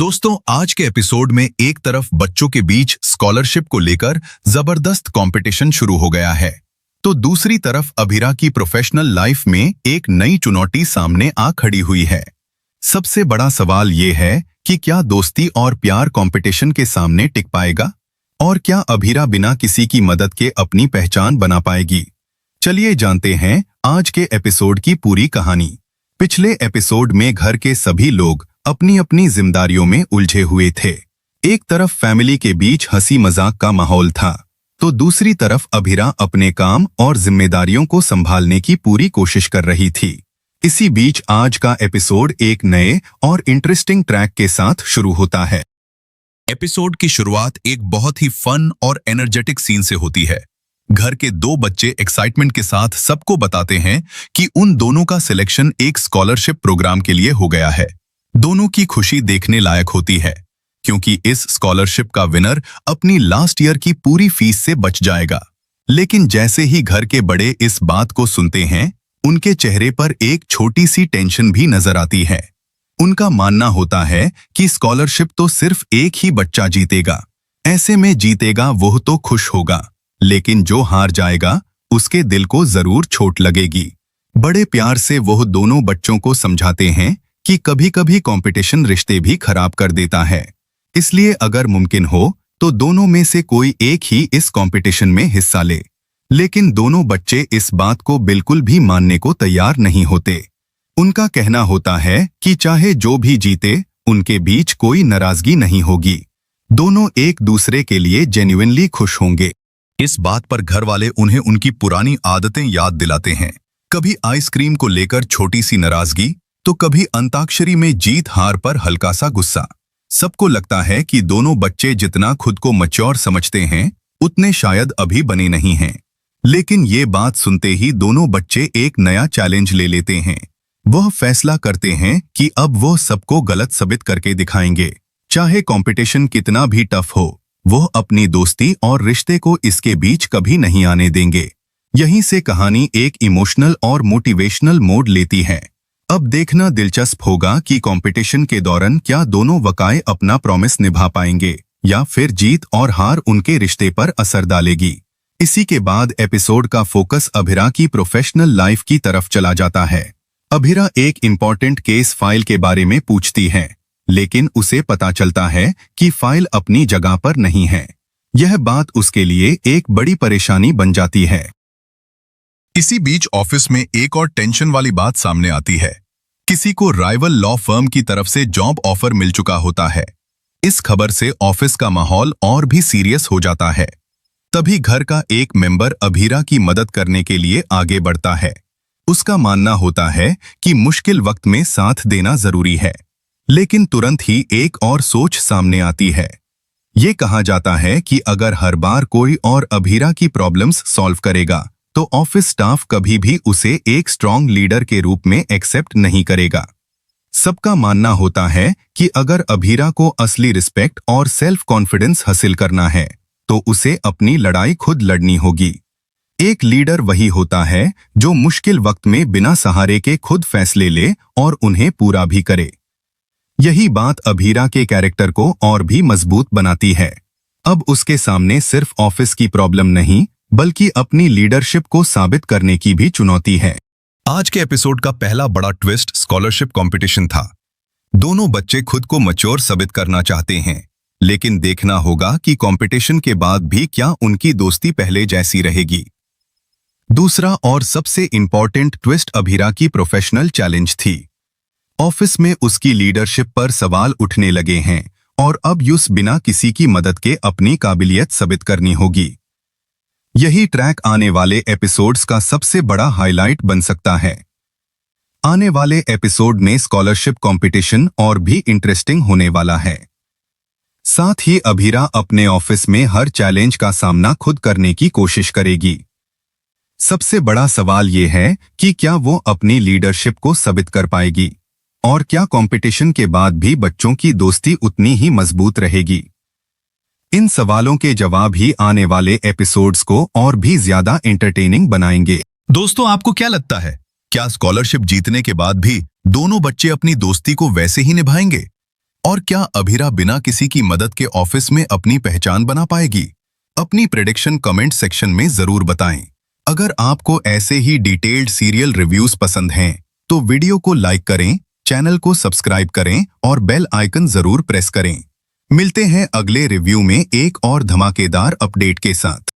दोस्तों, आज के एपिसोड में एक तरफ बच्चों के बीच स्कॉलरशिप को लेकर जबरदस्त कंपटीशन शुरू हो गया है, तो दूसरी तरफ अभिरा की प्रोफेशनल लाइफ में एक नई चुनौती सामने आ खड़ी हुई है। सबसे बड़ा सवाल ये है कि क्या दोस्ती और प्यार कंपटीशन के सामने टिक पाएगा, और क्या अभिरा बिना किसी की मदद के अपनी पहचान बना पाएगी। चलिए जानते हैं आज के एपिसोड की पूरी कहानी। पिछले एपिसोड में घर के सभी लोग अपनी अपनी जिम्मेदारियों में उलझे हुए थे। एक तरफ फैमिली के बीच हंसी मजाक का माहौल था, तो दूसरी तरफ अभिरा अपने काम और जिम्मेदारियों को संभालने की पूरी कोशिश कर रही थी। इसी बीच आज का एपिसोड एक नए और इंटरेस्टिंग ट्रैक के साथ शुरू होता है। एपिसोड की शुरुआत एक बहुत ही फन और एनर्जेटिक सीन से होती है। घर के दो बच्चे एक्साइटमेंट के साथ सबको बताते हैं कि उन दोनों का सिलेक्शन एक स्कॉलरशिप प्रोग्राम के लिए हो गया है। दोनों की खुशी देखने लायक होती है, क्योंकि इस स्कॉलरशिप का विनर अपनी लास्ट ईयर की पूरी फीस से बच जाएगा। लेकिन जैसे ही घर के बड़े इस बात को सुनते हैं, उनके चेहरे पर एक छोटी सी टेंशन भी नजर आती है। उनका मानना होता है कि स्कॉलरशिप तो सिर्फ एक ही बच्चा जीतेगा, ऐसे में जीतेगा वो तो खुश होगा, लेकिन जो हार जाएगा उसके दिल को जरूर चोट लगेगी। बड़े प्यार से वो दोनों बच्चों को समझाते हैं कि कभी-कभी कंपटीशन रिश्ते भी खराब कर देता है, इसलिए अगर मुमकिन हो तो दोनों में से कोई एक ही इस कंपटीशन में हिस्सा ले। लेकिन दोनों बच्चे इस बात को बिल्कुल भी मानने को तैयार नहीं होते। उनका कहना होता है कि चाहे जो भी जीते, उनके बीच कोई नाराजगी नहीं होगी। दोनों एक दूसरे के लिए जेन्युइनली खुश होंगे। इस बात पर घर वाले उन्हें उनकी पुरानी आदतें याद दिलाते हैं। कभी आइसक्रीम को लेकर छोटी सी नाराजगी, तो कभी अंताक्षरी में जीत हार पर हल्का सा गुस्सा। सबको लगता है कि दोनों बच्चे जितना खुद को मैच्योर समझते हैं, उतने शायद अभी बने नहीं हैं। लेकिन ये बात सुनते ही दोनों बच्चे एक नया चैलेंज ले लेते हैं। वह फैसला करते हैं कि अब वो सबको गलत साबित करके दिखाएंगे। चाहे कंपटीशन कितना भी टफ हो, वो अपनी दोस्ती और रिश्ते को इसके बीच कभी नहीं आने देंगे। यहीं से कहानी एक इमोशनल और मोटिवेशनल मोड लेती है। अब देखना दिलचस्प होगा कि कंपटीशन के दौरान क्या दोनों वकाए अपना प्रॉमिस निभा पाएंगे, या फिर जीत और हार उनके रिश्ते पर असर डालेगी। इसी के बाद एपिसोड का फोकस अभिरा की प्रोफेशनल लाइफ की तरफ चला जाता है। अभिरा एक इम्पॉर्टेंट केस फाइल के बारे में पूछती है, लेकिन उसे पता चलता है कि फाइल अपनी जगह पर नहीं है। यह बात उसके लिए एक बड़ी परेशानी बन जाती है। इसी बीच ऑफिस में एक और टेंशन वाली बात सामने आती है। किसी को राइवल लॉ फर्म की तरफ से जॉब ऑफर मिल चुका होता है। इस खबर से ऑफिस का माहौल और भी सीरियस हो जाता है। तभी घर का एक मेंबर अभिरा की मदद करने के लिए आगे बढ़ता है। उसका मानना होता है कि मुश्किल वक्त में साथ देना जरूरी है। लेकिन तुरंत ही एक और सोच सामने आती है। ये कहा जाता है कि अगर हर बार कोई और अभिरा की प्रॉब्लम्स सॉल्व करेगा, तो ऑफिस स्टाफ कभी भी उसे एक स्ट्रॉन्ग लीडर के रूप में एक्सेप्ट नहीं करेगा। सबका मानना होता है कि अगर अभिरा को असली रिस्पेक्ट और सेल्फ कॉन्फिडेंस हासिल करना है, तो उसे अपनी लड़ाई खुद लड़नी होगी। एक लीडर वही होता है जो मुश्किल वक्त में बिना सहारे के खुद फैसले ले और उन्हें पूरा भी करे। यही बात अभिरा के कैरेक्टर को और भी मजबूत बनाती है। अब उसके सामने सिर्फ ऑफिस की प्रॉब्लम नहीं, बल्कि अपनी लीडरशिप को साबित करने की भी चुनौती है। आज के एपिसोड का पहला बड़ा ट्विस्ट स्कॉलरशिप कंपटीशन था। दोनों बच्चे खुद को मैच्योर साबित करना चाहते हैं, लेकिन देखना होगा कि कंपटीशन के बाद भी क्या उनकी दोस्ती पहले जैसी रहेगी। दूसरा और सबसे इंपॉर्टेंट ट्विस्ट अभिरा की प्रोफेशनल चैलेंज थी। ऑफिस में उसकी लीडरशिप पर सवाल उठने लगे हैं, और अब उस बिना किसी की मदद के अपनी काबिलियत साबित करनी होगी। यही ट्रैक आने वाले एपिसोड्स का सबसे बड़ा हाईलाइट बन सकता है। आने वाले एपिसोड में स्कॉलरशिप कंपटीशन और भी इंटरेस्टिंग होने वाला है। साथ ही अभिरा अपने ऑफिस में हर चैलेंज का सामना खुद करने की कोशिश करेगी। सबसे बड़ा सवाल ये है कि क्या वो अपनी लीडरशिप को साबित कर पाएगी, और क्या कंपटीशन के बाद भी बच्चों की दोस्ती उतनी ही मजबूत रहेगी। इन सवालों के जवाब ही आने वाले एपिसोड्स को और भी ज्यादा एंटरटेनिंग बनाएंगे। दोस्तों, आपको क्या लगता है, क्या स्कॉलरशिप जीतने के बाद भी दोनों बच्चे अपनी दोस्ती को वैसे ही निभाएंगे, और क्या अभिरा बिना किसी की मदद के ऑफिस में अपनी पहचान बना पाएगी? अपनी प्रेडिक्शन कमेंट सेक्शन में जरूर बताएं। अगर आपको ऐसे ही डिटेल्ड सीरियल रिव्यूज पसंद हैं, तो वीडियो को लाइक करें, चैनल को सब्सक्राइब करें और बेल आइकन जरूर प्रेस करें। मिलते हैं अगले रिव्यू में एक और धमाकेदार अपडेट के साथ।